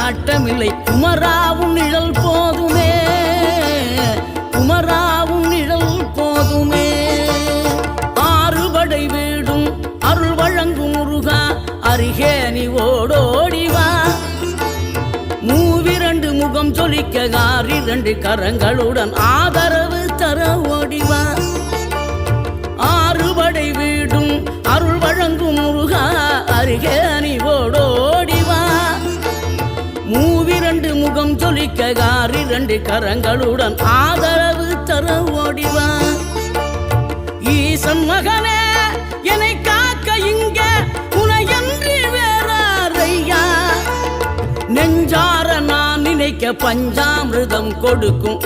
நாட்டமில்லை. குமராவும் நிழல் போதுமே, குமராவும் நிழல் போதுமே. ஆறுபடை வீடும் அருள் வழங்கும் முருகா, அருகே நீ ஓடோடிவா. மூவிரண்டு முகம் சொலிக்க 2 கரங்களுடன் ஆதரவு தர ஓடிவா. ஆறுபடை வீடும் அருள் வழங்கும் முருகா, அருகே நீ ஓடோடிவா. மூவிரண்டு முகம் சொலிக்க 2 கரங்களுடன் ஆதரவு தர ஓடிவா. ஈசன் மகனே என்னை காக்க இங்க உனையன்றி வேறாரையா. நெஞ்சார நான் நினைக்க பஞ்சாமிர்தம் கொடுக்கும்